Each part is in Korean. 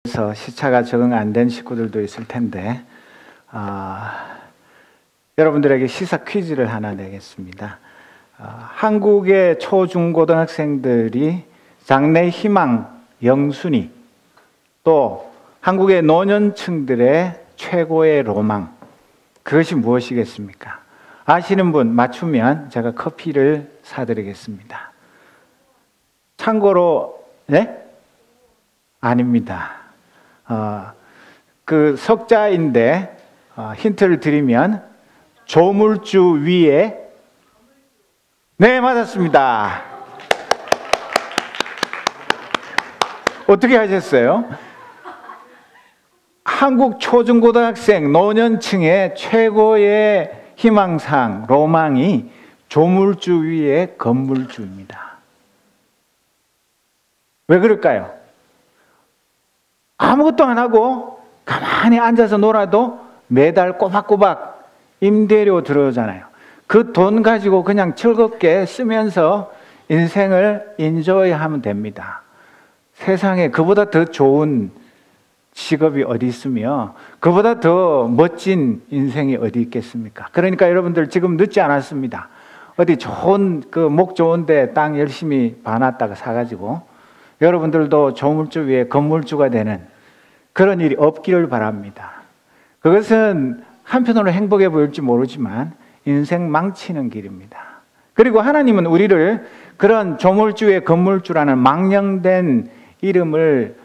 시차가 적응 안 된 식구들도 있을 텐데 여러분들에게 시사 퀴즈를 하나 내겠습니다. 한국의 초중고등학생들이 장래 희망, 영순위, 또 한국의 노년층들의 최고의 로망, 그것이 무엇이겠습니까? 아시는 분 맞추면 제가 커피를 사드리겠습니다. 참고로 네? 아닙니다. 그 석자인데 힌트를 드리면 조물주 위에, 네, 맞았습니다. 어떻게 하셨어요? 한국 초중고등학생 노년층의 최고의 희망상, 로망이 조물주 위에 건물주입니다. 왜 그럴까요? 아무것도 안 하고 가만히 앉아서 놀아도 매달 꼬박꼬박 임대료 들어오잖아요. 그 돈 가지고 그냥 즐겁게 쓰면서 인생을 인조이하면 됩니다. 세상에 그보다 더 좋은 직업이 어디 있으며 그보다 더 멋진 인생이 어디 있겠습니까? 그러니까 여러분들 지금 늦지 않았습니다. 어디 좋은 목 좋은데 땅 열심히 봐놨다가 사가지고 여러분들도 조물주 위에 건물주가 되는 그런 일이 없기를 바랍니다. 그것은 한편으로 행복해 보일지 모르지만 인생 망치는 길입니다. 그리고 하나님은 우리를 그런 조물주의 건물주라는 망령된 이름을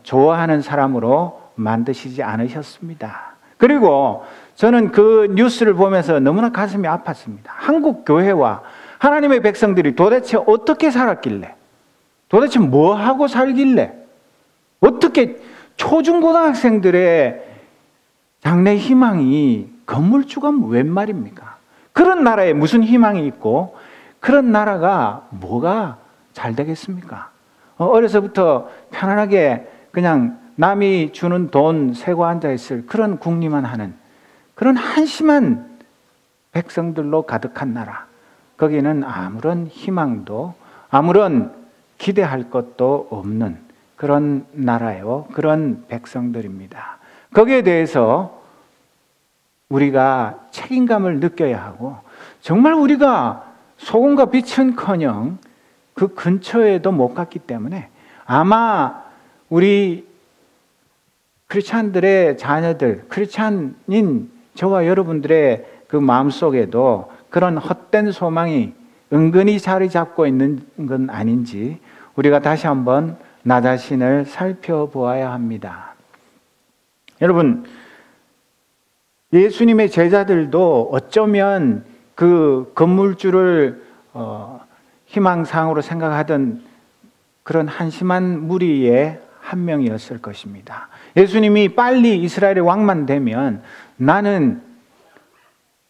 좋아하는 사람으로 만드시지 않으셨습니다. 그리고 저는 그 뉴스를 보면서 너무나 가슴이 아팠습니다. 한국 교회와 하나님의 백성들이 도대체 어떻게 살았길래, 도대체 뭐 하고 살길래, 어떻게 초중고등학생들의 장래 희망이 건물주가 웬 말입니까? 그런 나라에 무슨 희망이 있고 그런 나라가 뭐가 잘 되겠습니까? 어려서부터 편안하게 그냥 남이 주는 돈 세고 앉아있을 그런 궁리만 하는 그런 한심한 백성들로 가득한 나라, 거기는 아무런 희망도 아무런 기대할 것도 없는 그런 나라요, 그런 백성들입니다. 거기에 대해서 우리가 책임감을 느껴야 하고, 정말 우리가 소금과 빛은커녕 그 근처에도 못 갔기 때문에 아마 우리 크리스찬들의 자녀들, 크리스찬인 저와 여러분들의 그 마음속에도 그런 헛된 소망이 은근히 자리 잡고 있는 건 아닌지 우리가 다시 한번 나 자신을 살펴보아야 합니다. 여러분, 예수님의 제자들도 어쩌면 그 건물주를 희망상으로 생각하던 그런 한심한 무리의 한 명이었을 것입니다. 예수님이 빨리 이스라엘의 왕만 되면 나는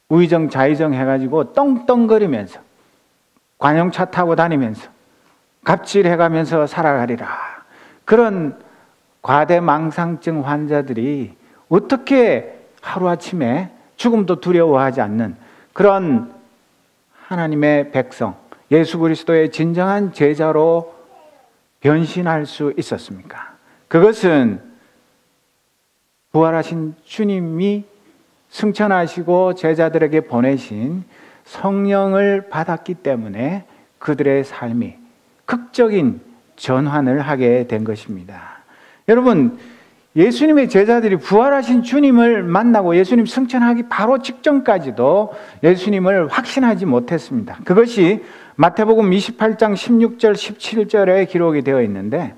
우의정 좌의정 해가지고 떵떵거리면서 관용차 타고 다니면서 갑질해가면서 살아가리라. 그런 과대망상증 환자들이 어떻게 하루아침에 죽음도 두려워하지 않는 그런 하나님의 백성, 예수 그리스도의 진정한 제자로 변신할 수 있었습니까? 그것은 부활하신 주님이 승천하시고 제자들에게 보내신 성령을 받았기 때문에 그들의 삶이 극적인 전환을 하게 된 것입니다. 여러분, 예수님의 제자들이 부활하신 주님을 만나고 예수님 승천하기 바로 직전까지도 예수님을 확신하지 못했습니다. 그것이 마태복음 28장 16절 17절에 기록이 되어 있는데,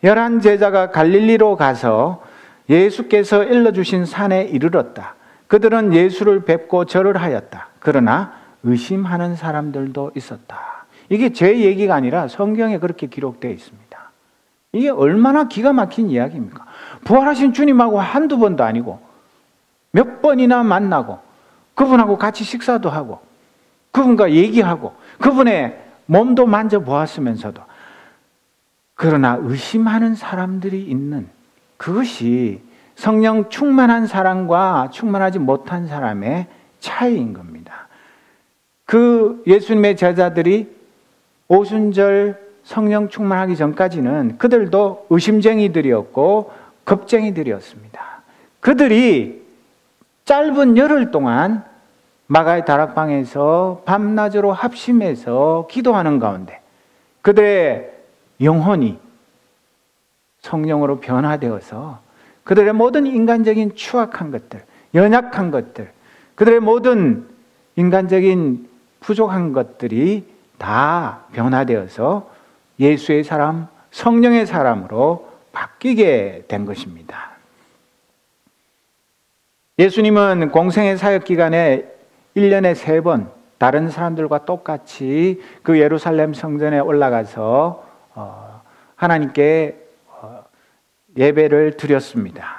11 제자가 갈릴리로 가서 예수께서 일러주신 산에 이르렀다. 그들은 예수를 뵙고 절을 하였다. 그러나 의심하는 사람들도 있었다. 이게 제 얘기가 아니라 성경에 그렇게 기록되어 있습니다. 이게 얼마나 기가 막힌 이야기입니까? 부활하신 주님하고 한두 번도 아니고 몇 번이나 만나고 그분하고 같이 식사도 하고 그분과 얘기하고 그분의 몸도 만져보았으면서도 그러나 의심하는 사람들이 있는, 그것이 성령 충만한 사람과 충만하지 못한 사람의 차이인 겁니다. 그 예수님의 제자들이 오순절 성령 충만하기 전까지는 그들도 의심쟁이들이었고 겁쟁이들이었습니다. 그들이 짧은 열흘 동안 마가의 다락방에서 밤낮으로 합심해서 기도하는 가운데 그들의 영혼이 성령으로 변화되어서 그들의 모든 인간적인 추악한 것들, 연약한 것들, 그들의 모든 인간적인 부족한 것들이 다 변화되어서 예수의 사람, 성령의 사람으로 바뀌게 된 것입니다. 예수님은 공생의 사역 기간에 1년에 3번 다른 사람들과 똑같이 그 예루살렘 성전에 올라가서 하나님께 예배를 드렸습니다.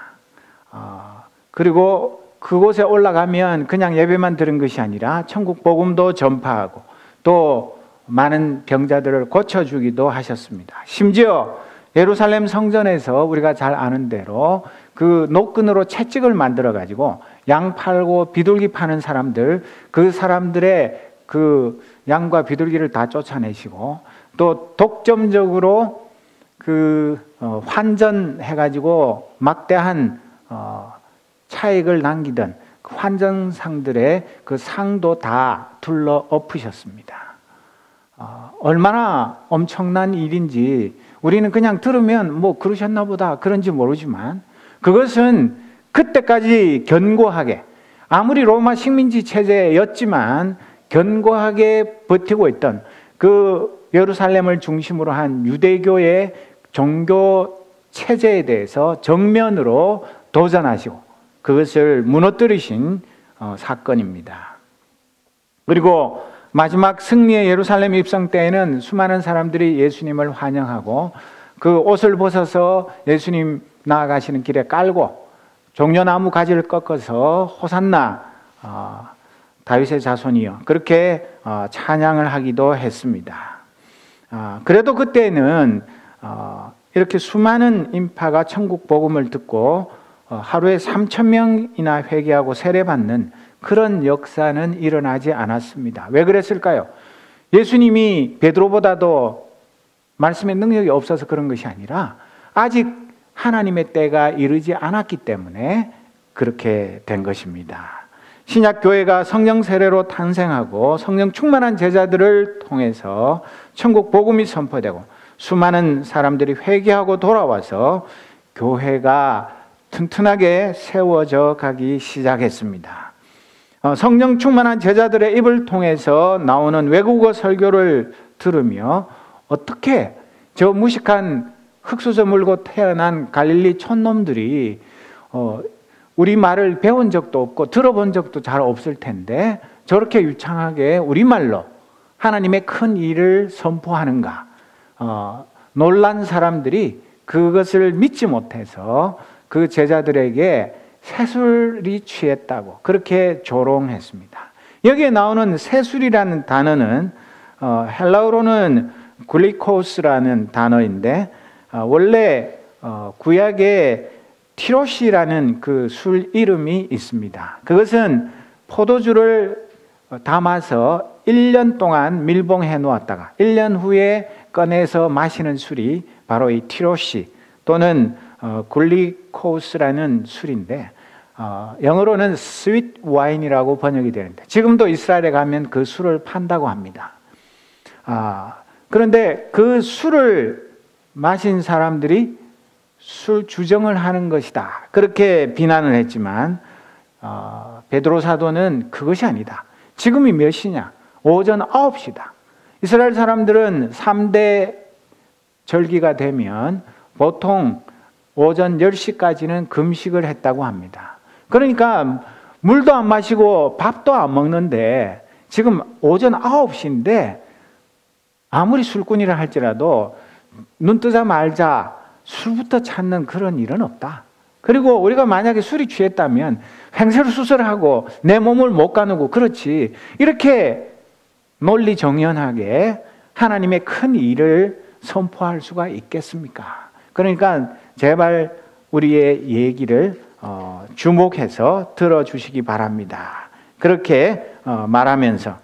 그리고 그곳에 올라가면 그냥 예배만 드린 것이 아니라 천국 복음도 전파하고 또 많은 병자들을 고쳐주기도 하셨습니다. 심지어 예루살렘 성전에서 우리가 잘 아는 대로 그 노끈으로 채찍을 만들어 가지고 양 팔고 비둘기 파는 사람들, 그 사람들의 그 양과 비둘기를 다 쫓아내시고 또 독점적으로 환전해 가지고 막대한 차익을 남기던 그 환전상들의 그 상도 다 둘러 엎으셨습니다. 얼마나 엄청난 일인지 우리는 그냥 들으면 뭐 그러셨나 보다 그런지 모르지만 그것은 그때까지 견고하게 아무리 로마 식민지 체제였지만 견고하게 버티고 있던 그 예루살렘을 중심으로 한 유대교의 종교 체제에 대해서 정면으로 도전하시고 그것을 무너뜨리신 사건입니다. 그리고 마지막 승리의 예루살렘 입성 때에는 수많은 사람들이 예수님을 환영하고 그 옷을 벗어서 예수님 나아가시는 길에 깔고 종려나무 가지를 꺾어서 호산나 다윗의 자손이여 그렇게 찬양을 하기도 했습니다. 그래도 그때는 이렇게 수많은 인파가 천국 복음을 듣고 하루에 3,000명이나 회개하고 세례받는 그런 역사는 일어나지 않았습니다. 왜 그랬을까요? 예수님이 베드로보다도 말씀의 능력이 없어서 그런 것이 아니라 아직 하나님의 때가 이르지 않았기 때문에 그렇게 된 것입니다. 신약교회가 성령 세례로 탄생하고 성령 충만한 제자들을 통해서 천국 복음이 선포되고 수많은 사람들이 회개하고 돌아와서 교회가 튼튼하게 세워져 가기 시작했습니다. 성령 충만한 제자들의 입을 통해서 나오는 외국어 설교를 들으며 어떻게 저 무식한 흙수저 물고 태어난 갈릴리 촌놈들이 우리말을 배운 적도 없고 들어본 적도 잘 없을 텐데 저렇게 유창하게 우리말로 하나님의 큰 일을 선포하는가 놀란 사람들이 그것을 믿지 못해서 그 제자들에게 세술이 취했다고 그렇게 조롱했습니다. 여기에 나오는 세술이라는 단어는 헬라어로는 글리코스라는 단어인데 원래 구약에 티로시라는 그 술 이름이 있습니다. 그것은 포도주를 담아서 1년 동안 밀봉해 놓았다가 1년 후에 꺼내서 마시는 술이 바로 이 티로시 또는 글리코스라는 술인데 영어로는 스윗 와인이라고 번역이 되는데 지금도 이스라엘에 가면 그 술을 판다고 합니다. 그런데 그 술을 마신 사람들이 술 주정을 하는 것이다 그렇게 비난을 했지만 베드로 사도는 그것이 아니다. 지금이 몇 시냐? 오전 9시다. 이스라엘 사람들은 3대 절기가 되면 보통 오전 10시까지는 금식을 했다고 합니다. 그러니까 물도 안 마시고 밥도 안 먹는데 지금 오전 9시인데 아무리 술꾼이라 할지라도 눈 뜨자마자 술부터 찾는 그런 일은 없다. 그리고 우리가 만약에 술이 취했다면 횡설수설하고 내 몸을 못 가누고 그렇지 이렇게 논리정연하게 하나님의 큰 일을 선포할 수가 있겠습니까? 그러니까 제발 우리의 얘기를 주목해서 들어주시기 바랍니다. 그렇게 말하면서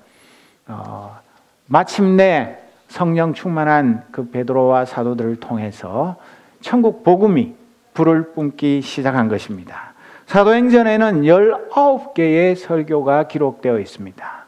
마침내 성령 충만한 그 베드로와 사도들을 통해서 천국 복음이 불을 뿜기 시작한 것입니다. 사도행전에는 19개의 설교가 기록되어 있습니다.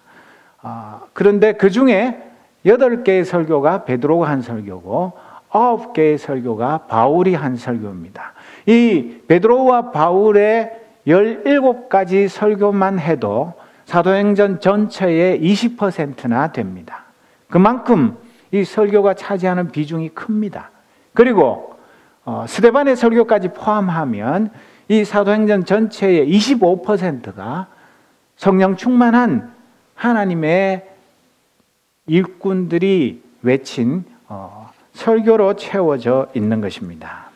그런데 그 중에 8개의 설교가 베드로가 한 설교고 9개의 설교가 바울이 한 설교입니다. 이 베드로와 바울의 17가지 설교만 해도 사도행전 전체의 20%나 됩니다. 그만큼 이 설교가 차지하는 비중이 큽니다. 그리고 스데반의 설교까지 포함하면 이 사도행전 전체의 25%가 성령 충만한 하나님의 일꾼들이 외친 설교로 채워져 있는 것입니다.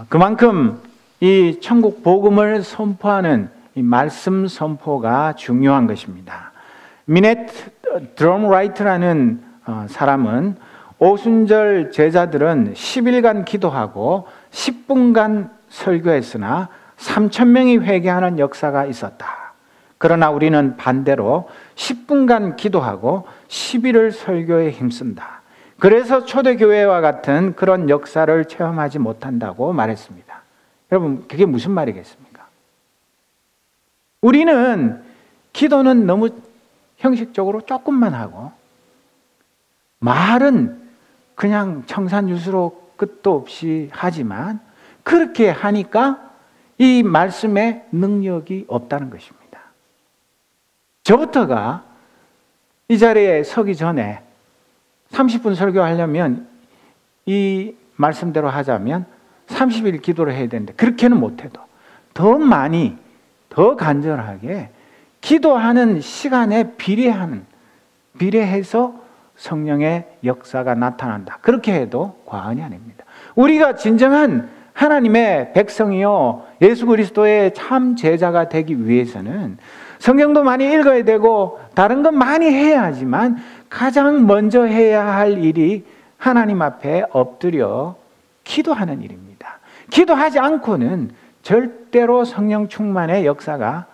그만큼 이 천국 복음을 선포하는 이 말씀 선포가 중요한 것입니다. 미네트 드럼라이트라는 사람은 오순절 제자들은 10일간 기도하고 10분간 설교했으나 3,000명이 회개하는 역사가 있었다. 그러나 우리는 반대로 10분간 기도하고 10일을 설교에 힘쓴다. 그래서 초대교회와 같은 그런 역사를 체험하지 못한다고 말했습니다. 여러분, 그게 무슨 말이겠습니까? 우리는 기도는 너무 형식적으로 조금만 하고 말은 그냥 청산유수로 끝도 없이 하지만 그렇게 하니까 이 말씀에 능력이 없다는 것입니다. 저부터가 이 자리에 서기 전에 30분 설교하려면 이 말씀대로 하자면 30일 기도를 해야 되는데 그렇게는 못해도 더 많이 더 간절하게 기도하는 시간에 비례해서 성령의 역사가 나타난다. 그렇게 해도 과언이 아닙니다. 우리가 진정한 하나님의 백성이요 예수 그리스도의 참 제자가 되기 위해서는 성경도 많이 읽어야 되고 다른 건 많이 해야 하지만 가장 먼저 해야 할 일이 하나님 앞에 엎드려 기도하는 일입니다. 기도하지 않고는 절대로 성령 충만의 역사가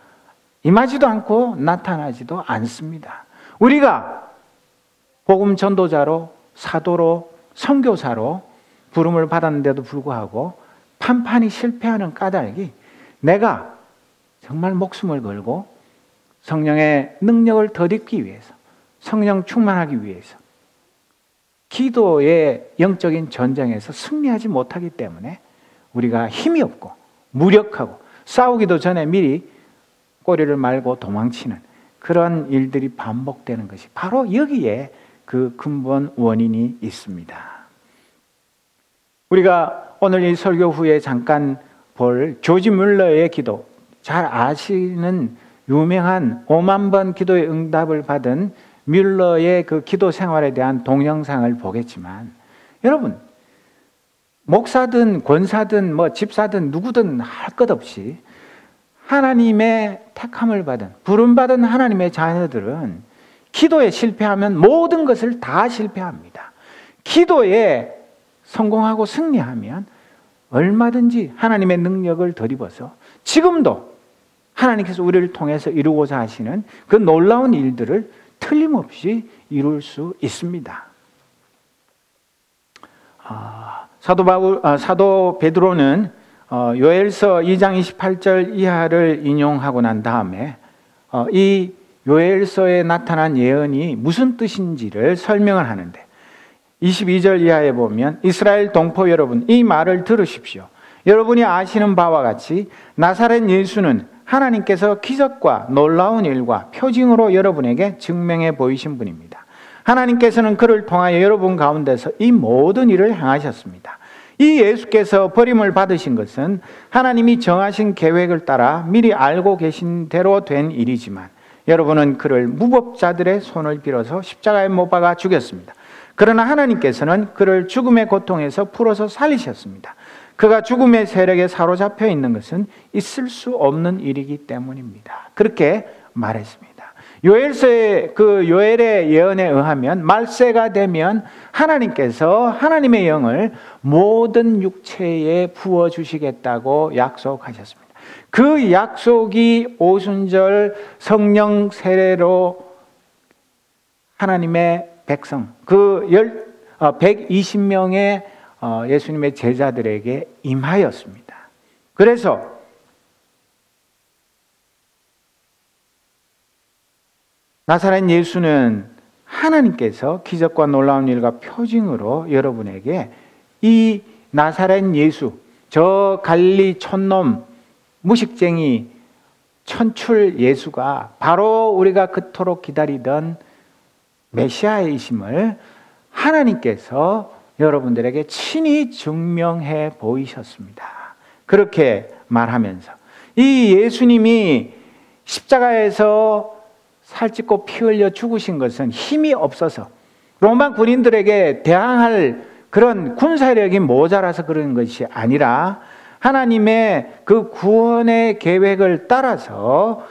임하지도 않고 나타나지도 않습니다. 우리가 복음 전도자로 사도로 선교사로 부름을 받았는데도 불구하고 판판히 실패하는 까닭이 내가 정말 목숨을 걸고 성령의 능력을 덧입기 위해서 성령 충만하기 위해서 기도의 영적인 전쟁에서 승리하지 못하기 때문에 우리가 힘이 없고 무력하고 싸우기도 전에 미리 꼬리를 말고 도망치는 그런 일들이 반복되는 것이 바로 여기에 그 근본 원인이 있습니다. 우리가 오늘 이 설교 후에 잠깐 볼 조지 뮬러의 기도, 잘 아시는 유명한 5만 번 기도의 응답을 받은 뮬러의 그 기도 생활에 대한 동영상을 보겠지만 여러분 목사든 권사든 뭐 집사든 누구든 할 것 없이 하나님의 택함을 받은 부름받은 하나님의 자녀들은 기도에 실패하면 모든 것을 다 실패합니다. 기도에 성공하고 승리하면 얼마든지 하나님의 능력을 덧입어서 지금도 하나님께서 우리를 통해서 이루고자 하시는 그 놀라운 일들을 틀림없이 이룰 수 있습니다. 사도 베드로는 요엘서 2장 28절 이하를 인용하고 난 다음에 이 요엘서에 나타난 예언이 무슨 뜻인지를 설명을 하는데 22절 이하에 보면 이스라엘 동포 여러분 이 말을 들으십시오. 여러분이 아시는 바와 같이 나사렛 예수는 하나님께서 기적과 놀라운 일과 표징으로 여러분에게 증명해 보이신 분입니다. 하나님께서는 그를 통하여 여러분 가운데서 이 모든 일을 행하셨습니다. 이 예수께서 버림을 받으신 것은 하나님이 정하신 계획을 따라 미리 알고 계신 대로 된 일이지만 여러분은 그를 무법자들의 손을 빌어서 십자가에 못 박아 죽였습니다. 그러나 하나님께서는 그를 죽음의 고통에서 풀어서 살리셨습니다. 그가 죽음의 세력에 사로잡혀 있는 것은 있을 수 없는 일이기 때문입니다. 그렇게 말했습니다. 요엘서의 그 요엘의 예언에 의하면 말세가 되면 하나님께서 하나님의 영을 모든 육체에 부어 주시겠다고 약속하셨습니다. 그 약속이 오순절 성령 세례로 하나님의 백성 그 120명의 예수님의 제자들에게 임하였습니다. 그래서 나사렛 예수는 하나님께서 기적과 놀라운 일과 표징으로 여러분에게 이 나사렛 예수, 저 갈릴리 촌놈 무식쟁이 천출 예수가 바로 우리가 그토록 기다리던 메시아이심을 하나님께서 여러분들에게 친히 증명해 보이셨습니다. 그렇게 말하면서 이 예수님이 십자가에서 살찌고 피 흘려 죽으신 것은 힘이 없어서 로마 군인들에게 대항할 그런 군사력이 모자라서 그런 것이 아니라 하나님의 그 구원의 계획을 따라서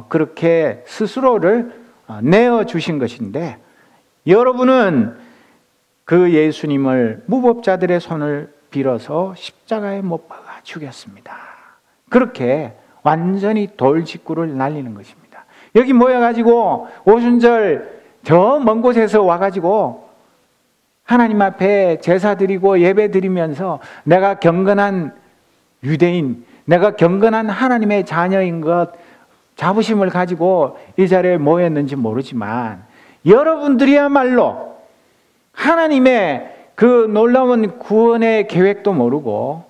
그렇게 스스로를 내어주신 것인데, 여러분은 그 예수님을 무법자들의 손을 빌어서 십자가에 못 박아 죽였습니다. 그렇게 완전히 돌직구를 날리는 것입니다. 여기 모여가지고 오순절 저 먼 곳에서 와가지고 하나님 앞에 제사 드리고 예배 드리면서 내가 경건한 유대인, 내가 경건한 하나님의 자녀인 것 자부심을 가지고 이 자리에 모였는지 모르지만, 여러분들이야말로 하나님의 그 놀라운 구원의 계획도 모르고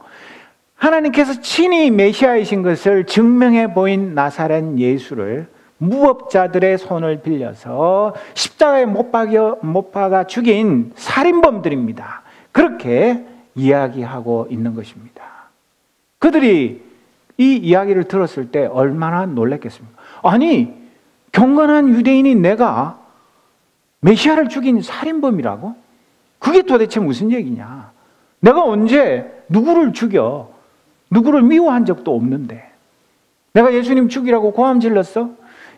하나님께서 친히 메시아이신 것을 증명해 보인 나사렛 예수를 무법자들의 손을 빌려서 십자가에 못 박아 죽인 살인범들입니다. 그렇게 이야기하고 있는 것입니다. 그들이 이 이야기를 들었을 때 얼마나 놀랐겠습니까? 아니, 경건한 유대인인 내가 메시아를 죽인 살인범이라고? 그게 도대체 무슨 얘기냐? 내가 언제 누구를 죽여? 누구를 미워한 적도 없는데 내가 예수님 죽이라고 고함 질렀어?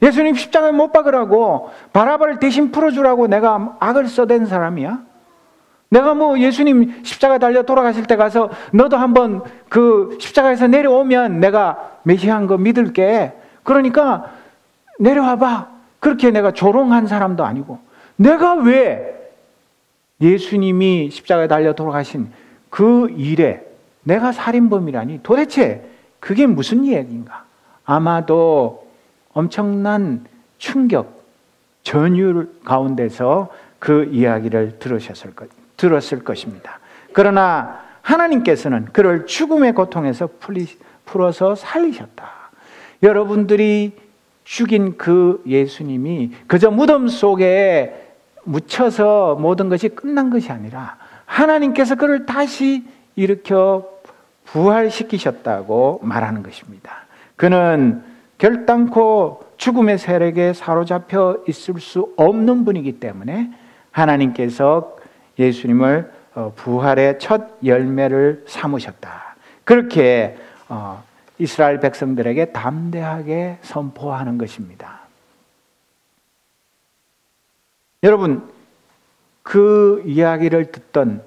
예수님 십자가에 못 박으라고, 바라바를 대신 풀어주라고 내가 악을 써댄 사람이야? 내가 뭐 예수님 십자가 달려 돌아가실 때 가서 너도 한번 그 십자가에서 내려오면 내가 메시아인 거 믿을게, 그러니까 내려와봐, 그렇게 내가 조롱한 사람도 아니고, 내가 왜 예수님이 십자가에 달려 돌아가신 그 일에 내가 살인범이라니 도대체 그게 무슨 이야기인가? 아마도 엄청난 충격, 전율 가운데서 그 이야기를 들었을 것입니다. 그러나 하나님께서는 그를 죽음의 고통에서 풀어서 살리셨다. 여러분들이 죽인 그 예수님이 그저 무덤 속에 묻혀서 모든 것이 끝난 것이 아니라 하나님께서 그를 다시 일으켜 부활시키셨다고 말하는 것입니다. 그는 결단코 죽음의 세력에 사로잡혀 있을 수 없는 분이기 때문에 하나님께서 예수님을 부활의 첫 열매를 삼으셨다. 그렇게 이스라엘 백성들에게 담대하게 선포하는 것입니다. 여러분, 그 이야기를 듣던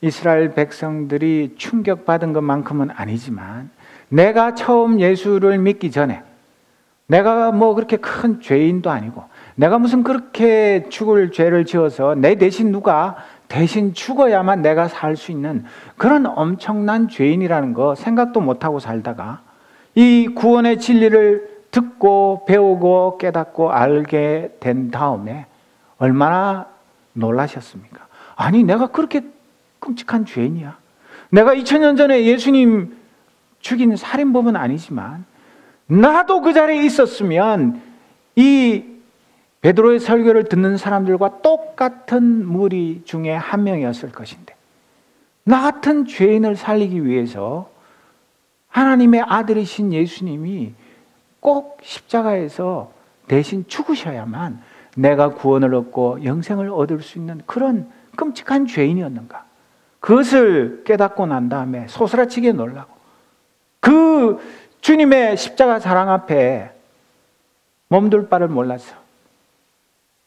이스라엘 백성들이 충격받은 것만큼은 아니지만, 내가 처음 예수를 믿기 전에 내가 뭐 그렇게 큰 죄인도 아니고 내가 무슨 그렇게 죽을 죄를 지어서 내 대신 누가 대신 죽어야만 내가 살 수 있는 그런 엄청난 죄인이라는 거 생각도 못하고 살다가 이 구원의 진리를 듣고 배우고 깨닫고 알게 된 다음에 얼마나 놀라셨습니까? 아니, 내가 그렇게 끔찍한 죄인이야? 내가 2000년 전에 예수님 죽인 살인범은 아니지만 나도 그 자리에 있었으면 이 베드로의 설교를 듣는 사람들과 똑같은 무리 중에 한 명이었을 것인데, 나 같은 죄인을 살리기 위해서 하나님의 아들이신 예수님이 꼭 십자가에서 대신 죽으셔야만 내가 구원을 얻고 영생을 얻을 수 있는 그런 끔찍한 죄인이었는가? 그것을 깨닫고 난 다음에 소스라치게 놀라고, 그 주님의 십자가 사랑 앞에 몸둘 바를 몰라서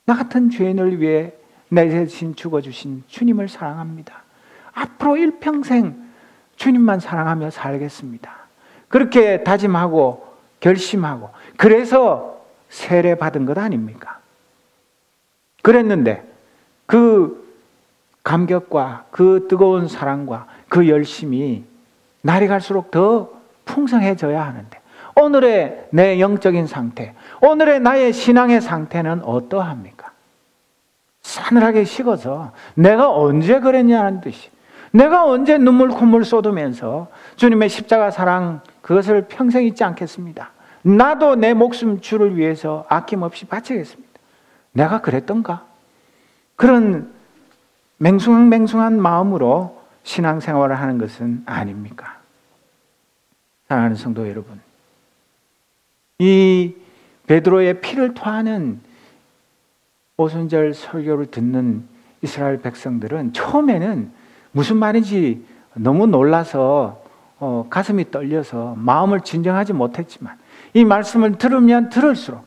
나 같은 죄인을 위해 내 대신 죽어주신 주님을 사랑합니다. 앞으로 일평생 주님만 사랑하며 살겠습니다. 그렇게 다짐하고 결심하고, 그래서 세례 받은 것 아닙니까? 그랬는데 그 감격과 그 뜨거운 사랑과 그 열심이 날이 갈수록 더 풍성해져야 하는데, 오늘의 내 영적인 상태, 오늘의 나의 신앙의 상태는 어떠합니까? 싸늘하게 식어서 내가 언제 그랬냐는 듯이, 내가 언제 눈물 콧물 쏟으면서 주님의 십자가 사랑 그것을 평생 잊지 않겠습니다. 나도 내 목숨 주를 위해서 아낌없이 바치겠습니다. 내가 그랬던가? 그런 맹숭한 마음으로 신앙생활을 하는 것은 아닙니까? 사랑하는 성도 여러분, 이 베드로의 피를 토하는 오순절 설교를 듣는 이스라엘 백성들은 처음에는 무슨 말인지 너무 놀라서 가슴이 떨려서 마음을 진정하지 못했지만, 이 말씀을 들으면 들을수록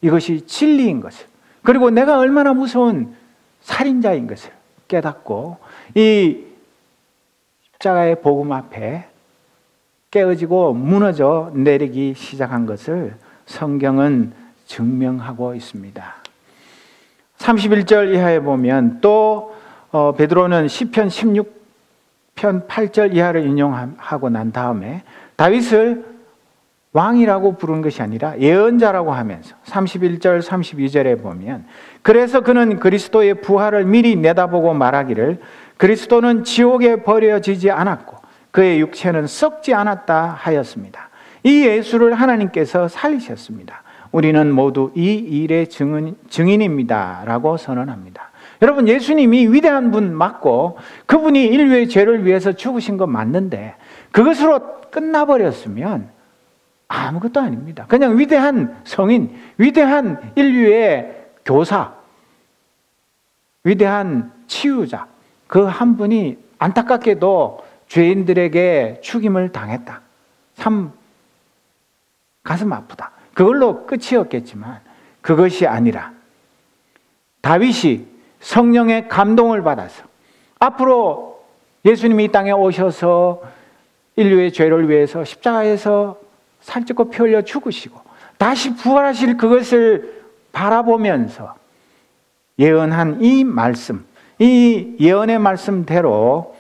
이것이 진리인 것을, 그리고 내가 얼마나 무서운 살인자인 것을 깨닫고 이 십자가의 복음 앞에 깨어지고 무너져 내리기 시작한 것을 성경은 증명하고 있습니다. 31절 이하에 보면 또 베드로는 시편 16편 8절 이하를 인용하고 난 다음에 다윗을 왕이라고 부른 것이 아니라 예언자라고 하면서 31절 32절에 보면, 그래서 그는 그리스도의 부활을 미리 내다보고 말하기를 그리스도는 지옥에 버려지지 않았고 그의 육체는 썩지 않았다 하였습니다. 이 예수를 하나님께서 살리셨습니다. 우리는 모두 이 일의 증인입니다 라고 선언합니다. 여러분, 예수님이 위대한 분 맞고 그분이 인류의 죄를 위해서 죽으신 건 맞는데 그것으로 끝나버렸으면 아무것도 아닙니다. 그냥 위대한 성인, 위대한 인류의 교사, 위대한 치유자, 그 한 분이 안타깝게도 죄인들에게 죽임을 당했다. 참 가슴 아프다. 그걸로 끝이었겠지만 그것이 아니라 다윗이 성령의 감동을 받아서 앞으로 예수님이 이 땅에 오셔서 인류의 죄를 위해서 십자가에서 살찌고 피 흘려 죽으시고 다시 부활하실 그것을 바라보면서 예언한 이 말씀, 이 예언의 말씀대로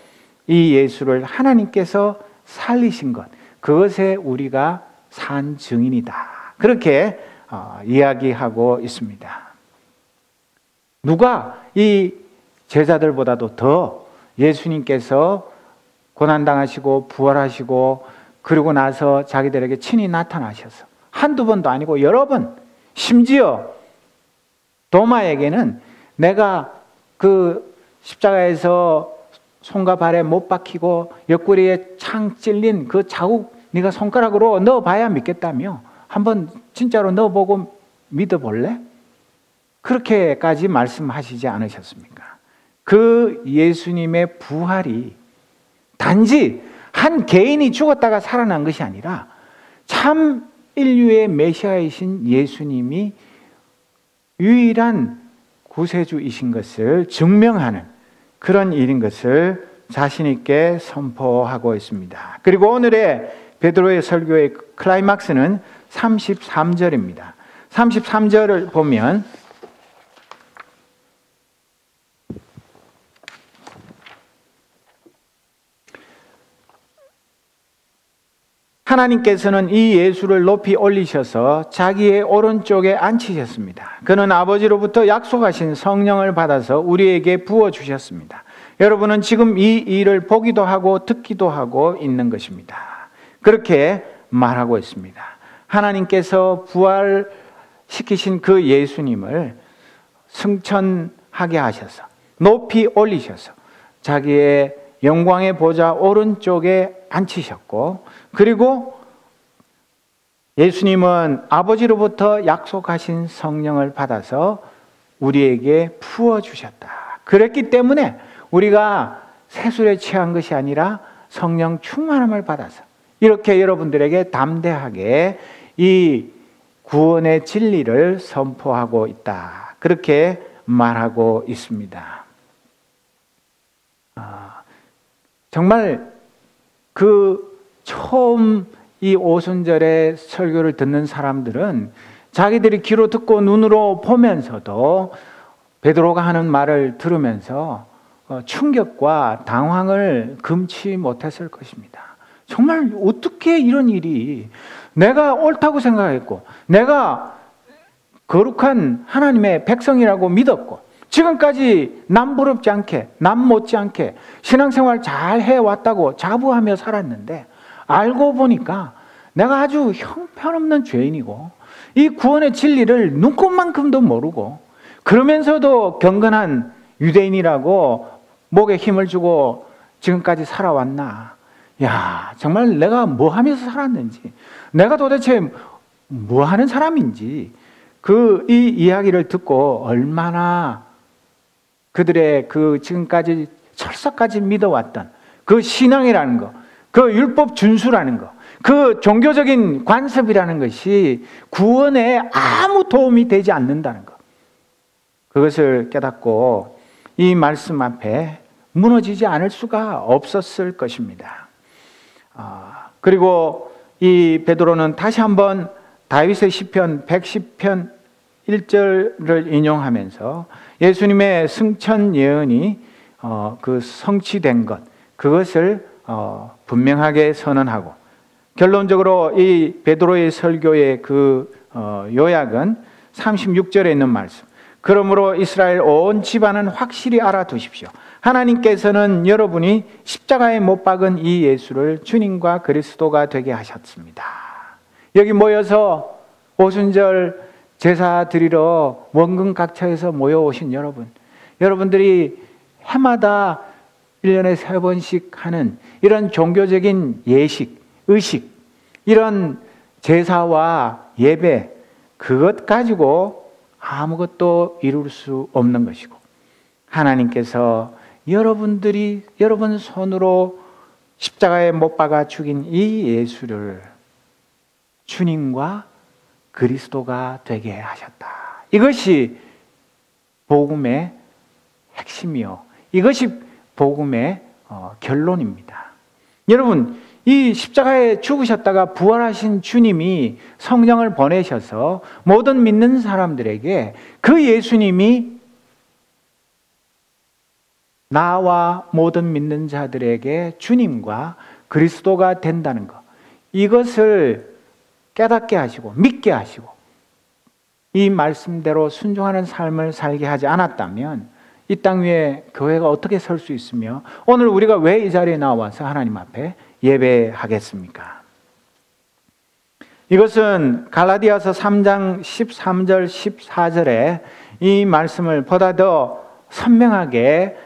이 예수를 하나님께서 살리신 것, 그것에 우리가 산 증인이다. 그렇게 이야기하고 있습니다. 누가 이 제자들보다도 더 예수님께서 고난당하시고 부활하시고 그리고 나서 자기들에게 친히 나타나셔서 한두 번도 아니고 여러 번, 심지어 도마에게는 내가 그 십자가에서 손과 발에 못 박히고 옆구리에 창 찔린 그 자국 네가 손가락으로 넣어봐야 믿겠다며 한번 진짜로 넣어보고 믿어볼래? 그렇게까지 말씀하시지 않으셨습니까? 그 예수님의 부활이 단지 한 개인이 죽었다가 살아난 것이 아니라 참 인류의 메시아이신 예수님이 유일한 구세주이신 것을 증명하는 그런 일인 것을 자신 있게 선포하고 있습니다. 그리고 오늘의 베드로의 설교의 클라이막스는 33절입니다. 33절을 보면 하나님께서는 이 예수를 높이 올리셔서 자기의 오른쪽에 앉히셨습니다. 그는 아버지로부터 약속하신 성령을 받아서 우리에게 부어주셨습니다. 여러분은 지금 이 일을 보기도 하고 듣기도 하고 있는 것입니다. 그렇게 말하고 있습니다. 하나님께서 부활시키신 그 예수님을 승천하게 하셔서 높이 올리셔서 자기의 영광의 보좌 오른쪽에 앉히셨고, 그리고 예수님은 아버지로부터 약속하신 성령을 받아서 우리에게 부어주셨다. 그랬기 때문에 우리가 세술에 취한 것이 아니라 성령 충만함을 받아서 이렇게 여러분들에게 담대하게 이 구원의 진리를 선포하고 있다. 그렇게 말하고 있습니다. 정말 그 처음 이 오순절에 설교를 듣는 사람들은 자기들이 귀로 듣고 눈으로 보면서도 베드로가 하는 말을 들으면서 충격과 당황을 금치 못했을 것입니다. 정말 어떻게 이런 일이, 내가 옳다고 생각했고 내가 거룩한 하나님의 백성이라고 믿었고 지금까지 남 부럽지 않게 남 못지않게 신앙생활 잘 해왔다고 자부하며 살았는데 알고 보니까 내가 아주 형편없는 죄인이고 이 구원의 진리를 눈꼽만큼도 모르고 그러면서도 경건한 유대인이라고 목에 힘을 주고 지금까지 살아왔나. 야, 정말 내가 뭐 하면서 살았는지, 내가 도대체 뭐 하는 사람인지, 이 이야기를 듣고 얼마나 그들의 그 지금까지 철석까지 믿어왔던 그 신앙이라는 것, 그 율법 준수라는 것, 그 종교적인 관습이라는 것이 구원에 아무 도움이 되지 않는다는 것, 그것을 깨닫고 이 말씀 앞에 무너지지 않을 수가 없었을 것입니다. 그리고 이 베드로는 다시 한번 다윗의 시편 110편 1절을 인용하면서 예수님의 승천 예언이 그 성취된 것, 그것을 분명하게 선언하고, 결론적으로 이 베드로의 설교의 그 요약은 36절에 있는 말씀. 그러므로 이스라엘 온 집안은 확실히 알아두십시오. 하나님께서는 여러분이 십자가에 못 박은 이 예수를 주님과 그리스도가 되게 하셨습니다. 여기 모여서 오순절 제사 드리러 원근 각처에서 모여오신 여러분들이 해마다 1년에 3번씩 하는 이런 종교적인 예식, 의식, 이런 제사와 예배, 그것 가지고 아무것도 이룰 수 없는 것이고, 하나님께서 여러분 손으로 십자가에 못 박아 죽인 이 예수를 주님과 그리스도가 되게 하셨다. 이것이 복음의 핵심이요, 이것이 복음의 결론입니다. 여러분, 이 십자가에 죽으셨다가 부활하신 주님이 성령을 보내셔서 모든 믿는 사람들에게 그 예수님이 나와 모든 믿는 자들에게 주님과 그리스도가 된다는 것, 이것을 깨닫게 하시고 믿게 하시고 이 말씀대로 순종하는 삶을 살게 하지 않았다면 이 땅 위에 교회가 어떻게 설 수 있으며 오늘 우리가 왜 이 자리에 나와서 하나님 앞에 예배하겠습니까? 이것은 갈라디아서 3장 13절 14절에 이 말씀을 보다 더 선명하게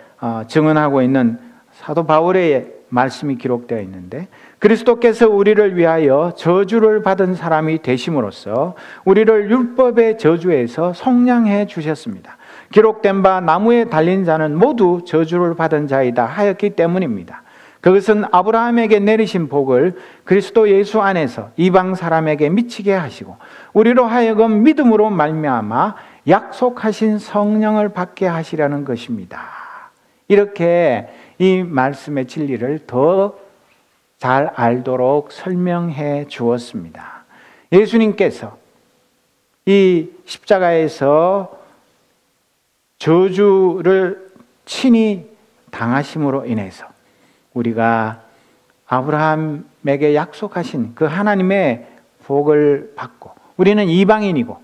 증언하고 있는 사도 바울의 말씀이 기록되어 있는데, 그리스도께서 우리를 위하여 저주를 받은 사람이 되심으로써 우리를 율법의 저주에서 속량해 주셨습니다. 기록된 바 나무에 달린 자는 모두 저주를 받은 자이다 하였기 때문입니다. 그것은 아브라함에게 내리신 복을 그리스도 예수 안에서 이방 사람에게 미치게 하시고 우리로 하여금 믿음으로 말미암아 약속하신 성령을 받게 하시려는 것입니다. 이렇게 이 말씀의 진리를 더 잘 알도록 설명해 주었습니다. 예수님께서 이 십자가에서 저주를 친히 당하심으로 인해서 우리가 아브라함에게 약속하신 그 하나님의 복을 받고, 우리는 이방인이고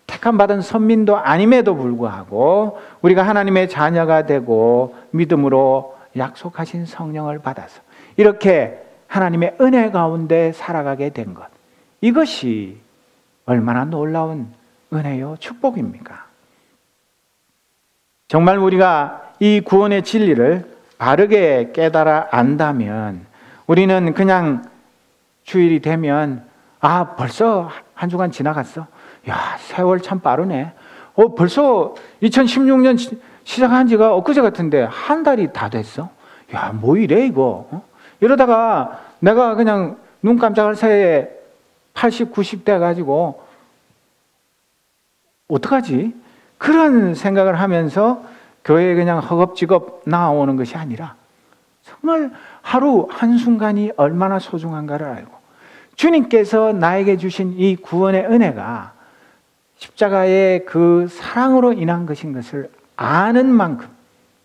택함 받은 선민도 아님에도 불구하고 우리가 하나님의 자녀가 되고 믿음으로 약속하신 성령을 받아서 이렇게 하나님의 은혜 가운데 살아가게 된 것, 이것이 얼마나 놀라운 은혜요 축복입니까? 정말 우리가 이 구원의 진리를 바르게 깨달아 안다면 우리는 그냥 주일이 되면 벌써 한 주간 지나갔어. 야, 세월 참 빠르네. 벌써 2016년 시작한 지가 엊그제 같은데 한 달이 다 됐어. 야, 뭐 이래 이거. 이러다가 내가 그냥 눈 깜짝할 새에 80, 90 돼가지고 어떡하지? 그런 생각을 하면서 교회에 그냥 허겁지겁 나오는 것이 아니라 정말 하루 한순간이 얼마나 소중한가를 알고 주님께서 나에게 주신 이 구원의 은혜가 십자가의 그 사랑으로 인한 것인 것을 아는 만큼,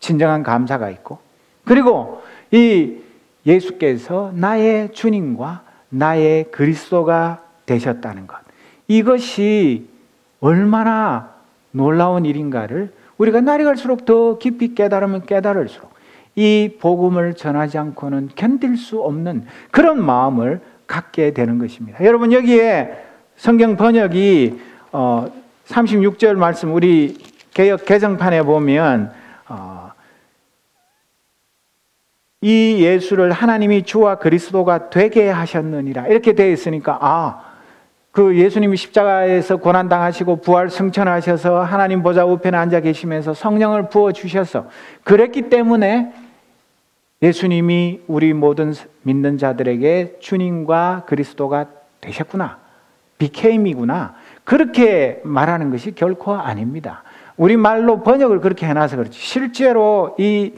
진정한 감사가 있고, 그리고 이 예수께서 나의 주님과 나의 그리스도가 되셨다는 것, 이것이 얼마나 놀라운 일인가를 우리가 날이 갈수록 더 깊이 깨달으면 깨달을수록 이 복음을 전하지 않고는 견딜 수 없는 그런 마음을 갖게 되는 것입니다. 여러분, 여기에 성경 번역이 36절 말씀, 우리 개역 개정판에 보면 이 예수를 하나님이 주와 그리스도가 되게 하셨느니라 이렇게 되어 있으니까, 그 예수님이 십자가에서 고난당하시고 부활 승천하셔서 하나님 보좌 우편에 앉아 계시면서 성령을 부어주셔서 그랬기 때문에 예수님이 우리 모든 믿는 자들에게 주님과 그리스도가 되셨구나, became이구나, 그렇게 말하는 것이 결코 아닙니다. 우리말로 번역을 그렇게 해놔서 그렇지, 실제로 이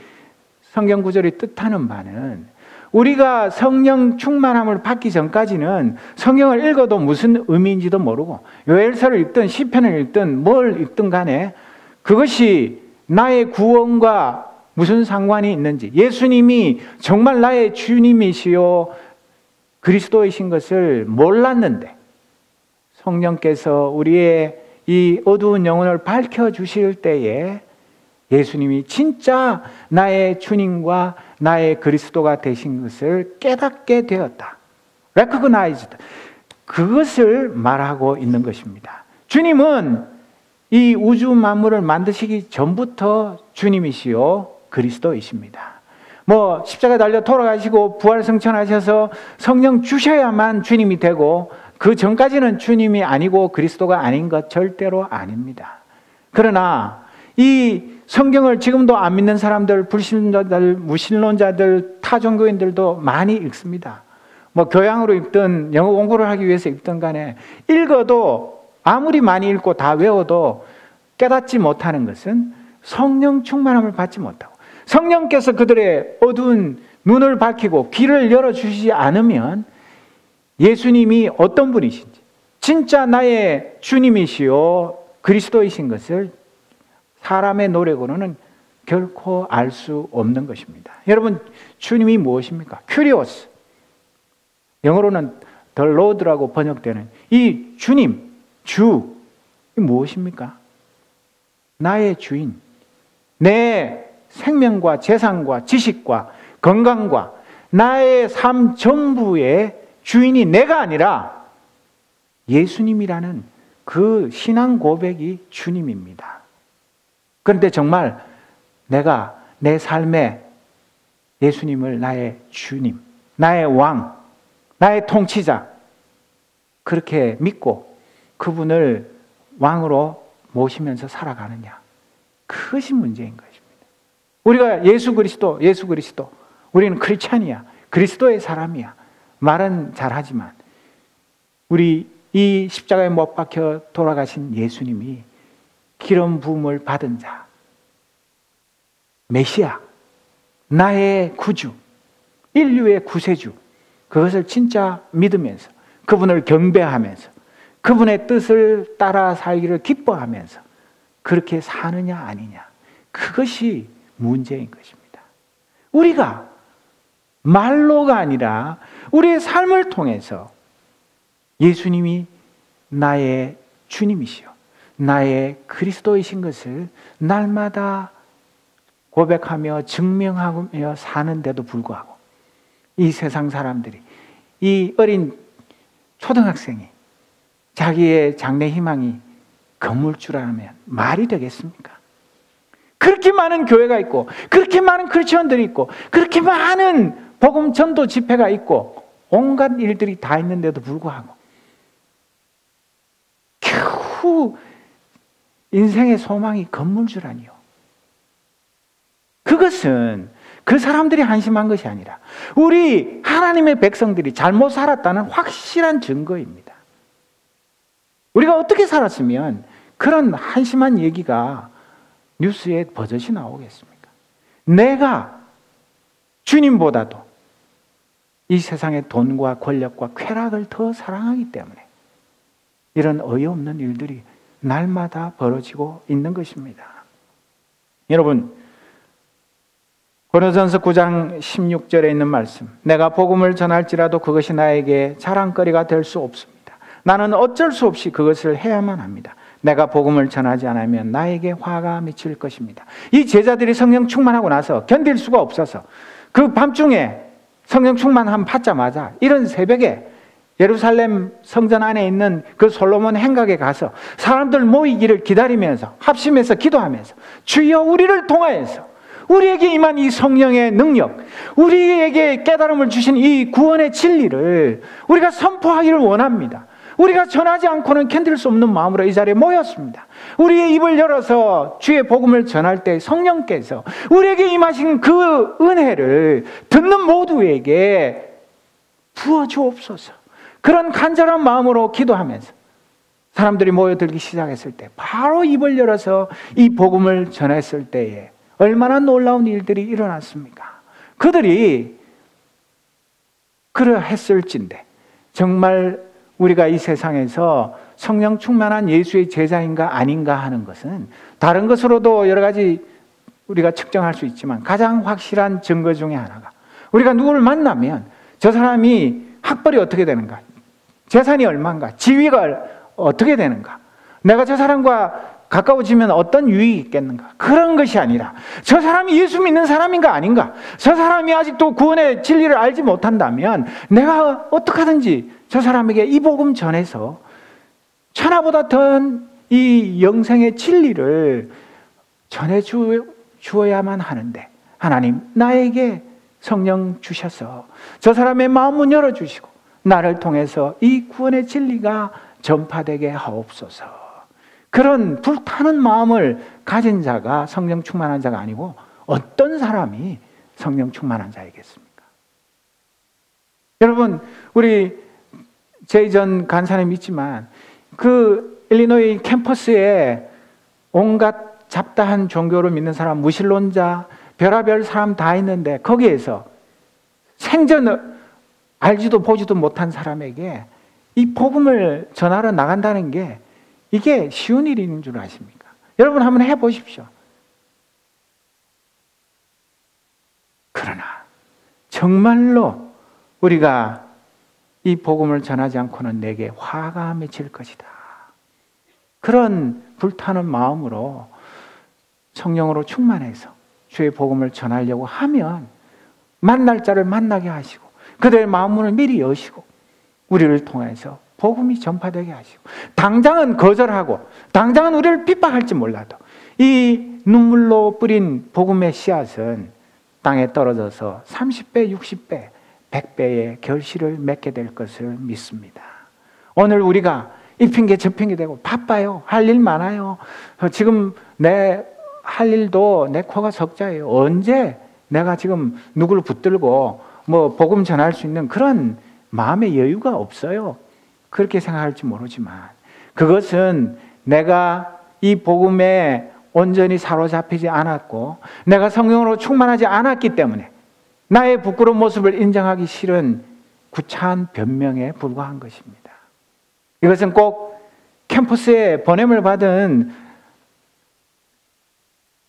성경 구절이 뜻하는 바는 우리가 성령 충만함을 받기 전까지는 성경을 읽어도 무슨 의미인지도 모르고 요엘서를 읽든 시편을 읽든 뭘 읽든 간에 그것이 나의 구원과 무슨 상관이 있는지, 예수님이 정말 나의 주님이시요 그리스도이신 것을 몰랐는데 성령께서 우리의 이 어두운 영혼을 밝혀주실 때에 예수님이 진짜 나의 주님과 나의 그리스도가 되신 것을 깨닫게 되었다. recognized. 그것을 말하고 있는 것입니다. 주님은 이 우주 만물을 만드시기 전부터 주님이시요 그리스도이십니다. 십자가에 달려 돌아가시고 부활 승천하셔서 성령 주셔야만 주님이 되고 그 전까지는 주님이 아니고 그리스도가 아닌 것 절대로 아닙니다. 그러나 이 성경을 지금도 안 믿는 사람들, 불신자들, 무신론자들, 타종교인들도 많이 읽습니다. 교양으로 읽든 영어 공부를 하기 위해서 읽든 간에 읽어도 아무리 많이 읽고 다 외워도 깨닫지 못하는 것은 성령 충만함을 받지 못하고 성령께서 그들의 어두운 눈을 밝히고 귀를 열어주시지 않으면 예수님이 어떤 분이신지, 진짜 나의 주님이시요 그리스도이신 것을 사람의 노력으로는 결코 알 수 없는 것입니다. 여러분, 주님이 무엇입니까? Curious. 영어로는 The Lord라고 번역되는 이 주님, 주, 이 무엇입니까? 나의 주인, 내 생명과 재산과 지식과 건강과 나의 삶 전부의 주인이 내가 아니라 예수님이라는 그 신앙 고백이 주님입니다. 그런데 정말 내가 내 삶에 예수님을 나의 주님, 나의 왕, 나의 통치자 그렇게 믿고 그분을 왕으로 모시면서 살아가느냐, 그것이 문제인 것입니다. 우리가 예수 그리스도, 우리는 크리스찬이야, 그리스도의 사람이야 말은 잘하지만 우리 이 십자가에 못 박혀 돌아가신 예수님이 기름 부음을 받은 자, 메시아, 나의 구주, 인류의 구세주, 그것을 진짜 믿으면서 그분을 경배하면서 그분의 뜻을 따라 살기를 기뻐하면서 그렇게 사느냐 아니냐, 그것이 문제인 것입니다. 우리가 말로가 아니라 우리의 삶을 통해서 예수님이 나의 주님이시요 나의 그리스도이신 것을 날마다 고백하며 증명하며 사는데도 불구하고 이 세상 사람들이, 이 어린 초등학생이 자기의 장래 희망이 건물주라면 말이 되겠습니까? 그렇게 많은 교회가 있고 그렇게 많은 크리스천들이 있고 그렇게 많은 복음 전도 집회가 있고 온갖 일들이 다 있는데도 불구하고 겨우 인생의 소망이 건물주라니요. 그것은 그 사람들이 한심한 것이 아니라 우리 하나님의 백성들이 잘못 살았다는 확실한 증거입니다. 우리가 어떻게 살았으면 그런 한심한 얘기가 뉴스에 버젓이 나오겠습니까? 내가 주님보다도 이 세상의 돈과 권력과 쾌락을 더 사랑하기 때문에 이런 어이없는 일들이 날마다 벌어지고 있는 것입니다. 여러분, 고린도전서 9장 16절에 있는 말씀, 내가 복음을 전할지라도 그것이 나에게 자랑거리가 될 수 없습니다. 나는 어쩔 수 없이 그것을 해야만 합니다. 내가 복음을 전하지 않으면 나에게 화가 미칠 것입니다. 이 제자들이 성령 충만하고 나서 견딜 수가 없어서 그 밤중에 성령 충만함 받자마자 이른 새벽에 예루살렘 성전 안에 있는 그 솔로몬 행각에 가서 사람들 모이기를 기다리면서 합심해서 기도하면서 주여 우리를 통하여서 우리에게 임한 이 성령의 능력, 우리에게 깨달음을 주신 이 구원의 진리를 우리가 선포하기를 원합니다. 우리가 전하지 않고는 견딜 수 없는 마음으로 이 자리에 모였습니다. 우리의 입을 열어서 주의 복음을 전할 때 성령께서 우리에게 임하신 그 은혜를 듣는 모두에게 부어주옵소서. 그런 간절한 마음으로 기도하면서 사람들이 모여들기 시작했을 때 바로 입을 열어서 이 복음을 전했을 때에 얼마나 놀라운 일들이 일어났습니까? 그들이 그러했을진데 정말 우리가 이 세상에서 성령 충만한 예수의 제자인가 아닌가 하는 것은 다른 것으로도 여러 가지 우리가 측정할 수 있지만 가장 확실한 증거 중에 하나가 우리가 누구를 만나면 저 사람이 학벌이 어떻게 되는가, 재산이 얼마인가, 지위가 어떻게 되는가, 내가 저 사람과 가까워지면 어떤 유익이 있겠는가, 그런 것이 아니라 저 사람이 예수 믿는 사람인가 아닌가, 저 사람이 아직도 구원의 진리를 알지 못한다면 내가 어떻게 하든지 저 사람에게 이 복음 전해서 천하보다 더한 이 영생의 진리를 전해 주어야만 하는데 하나님 나에게 성령 주셔서 저 사람의 마음문 열어주시고 나를 통해서 이 구원의 진리가 전파되게 하옵소서. 그런 불타는 마음을 가진 자가 성령 충만한 자가 아니고 어떤 사람이 성령 충만한 자이겠습니까? 여러분, 우리 제이전 간사님 있지만 그 일리노이 캠퍼스에 온갖 잡다한 종교를 믿는 사람, 무신론자, 별의별 사람 다 있는데 거기에서 생전 알지도 보지도 못한 사람에게 이 복음을 전하러 나간다는 게 이게 쉬운 일인 줄 아십니까? 여러분 한번 해보십시오. 그러나 정말로 우리가 이 복음을 전하지 않고는 내게 화가 맺힐 것이다. 그런 불타는 마음으로 성령으로 충만해서 주의 복음을 전하려고 하면 만날 자를 만나게 하시고 그들의 마음문을 미리 여시고 우리를 통해서 복음이 전파되게 하시고 당장은 거절하고 당장은 우리를 핍박할지 몰라도 이 눈물로 뿌린 복음의 씨앗은 땅에 떨어져서 30배, 60배, 100배의 결실을 맺게 될 것을 믿습니다. 오늘 우리가 이 핑계 저 핑계 대고 바빠요. 할 일 많아요. 지금 내 할 일도 내 코가 석자예요. 언제 내가 지금 누구를 붙들고 뭐 복음 전할 수 있는 그런 마음의 여유가 없어요. 그렇게 생각할지 모르지만 그것은 내가 이 복음에 온전히 사로잡히지 않았고 내가 성령으로 충만하지 않았기 때문에 나의 부끄러운 모습을 인정하기 싫은 구차한 변명에 불과한 것입니다. 이것은 꼭 캠퍼스에 보냄을 받은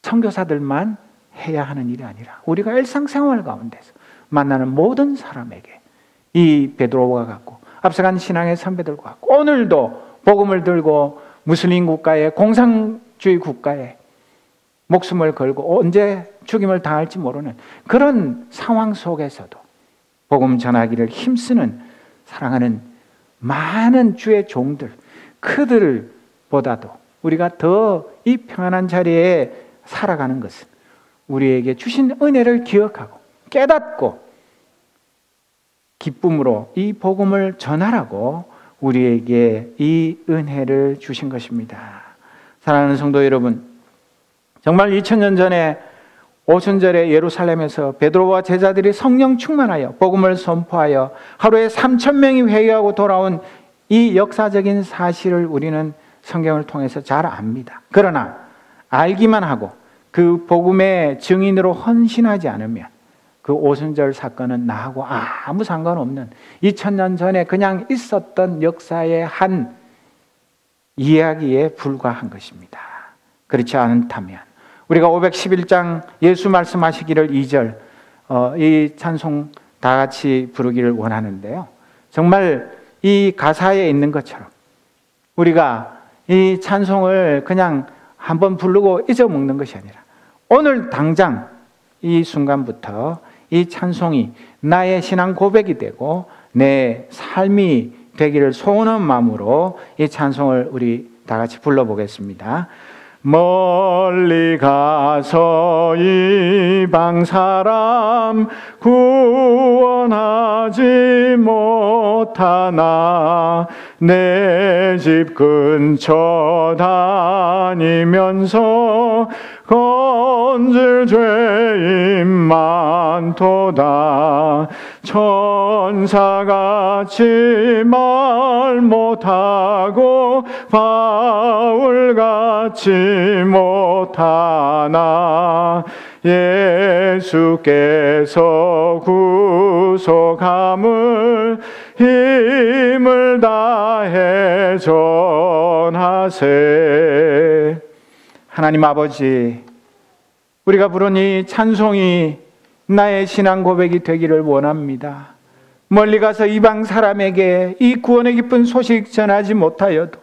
선교사들만 해야 하는 일이 아니라 우리가 일상생활 가운데서 만나는 모든 사람에게 이 베드로와 같고 앞서간 신앙의 선배들과 같고 오늘도 복음을 들고 무슬림 국가에 공산주의 국가에 목숨을 걸고 언제 죽임을 당할지 모르는 그런 상황 속에서도 복음 전하기를 힘쓰는 사랑하는 많은 주의 종들, 그들보다도 우리가 더 이 평안한 자리에 살아가는 것은 우리에게 주신 은혜를 기억하고 깨닫고 기쁨으로 이 복음을 전하라고 우리에게 이 은혜를 주신 것입니다. 사랑하는 성도 여러분, 정말 2000년 전에 오순절에 예루살렘에서 베드로와 제자들이 성령 충만하여 복음을 선포하여 하루에 3,000명이 회개하고 돌아온 이 역사적인 사실을 우리는 성경을 통해서 잘 압니다. 그러나 알기만 하고 그 복음의 증인으로 헌신하지 않으면 그 오순절 사건은 나하고 아무 상관없는 2000년 전에 그냥 있었던 역사의 한 이야기에 불과한 것입니다. 그렇지 않다면 우리가 511장 예수 말씀하시기를 2절 이 찬송 다 같이 부르기를 원하는데요. 정말 이 가사에 있는 것처럼 우리가 이 찬송을 그냥 한번 부르고 잊어먹는 것이 아니라 오늘 당장 이 순간부터 이 찬송이 나의 신앙 고백이 되고 내 삶이 되기를 소원한 마음으로 이 찬송을 우리 다 같이 불러보겠습니다. 멀리 가서 이방 사람 구원하지 못하나 내 집 근처 다니면서 건질 죄인 많도다. 천사같이 말 못하고 바울같이 못하나 예수께서 구속함을 힘을 다해 전하세. 하나님 아버지, 우리가 부른 이 찬송이 나의 신앙 고백이 되기를 원합니다. 멀리 가서 이방 사람에게 이 구원의 기쁜 소식 전하지 못하여도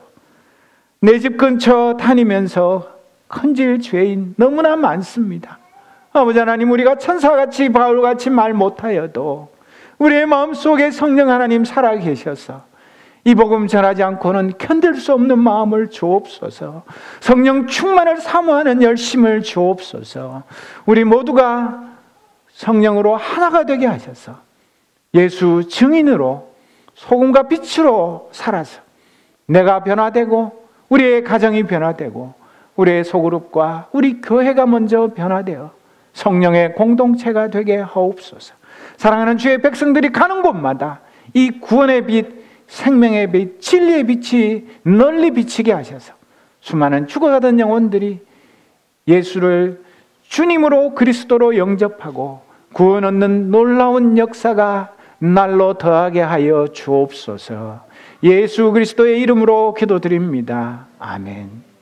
내 집 근처 다니면서 큰질 죄인 너무나 많습니다. 아버지 하나님, 우리가 천사같이 바울같이 말 못하여도 우리의 마음속에 성령 하나님 살아계셔서 이 복음 전하지 않고는 견딜 수 없는 마음을 주옵소서. 성령 충만을 사모하는 열심을 주옵소서. 우리 모두가 성령으로 하나가 되게 하셔서 예수 증인으로 소금과 빛으로 살아서 내가 변화되고 우리의 가정이 변화되고 우리의 소그룹과 우리 교회가 먼저 변화되어 성령의 공동체가 되게 하옵소서. 사랑하는 주의 백성들이 가는 곳마다 이 구원의 빛, 생명의 빛, 진리의 빛이 널리 비치게 하셔서 수많은 죽어가던 영혼들이 예수를 주님으로 그리스도로 영접하고 구원 얻는 놀라운 역사가 날로 더하게 하여 주옵소서. 예수 그리스도의 이름으로 기도드립니다. 아멘.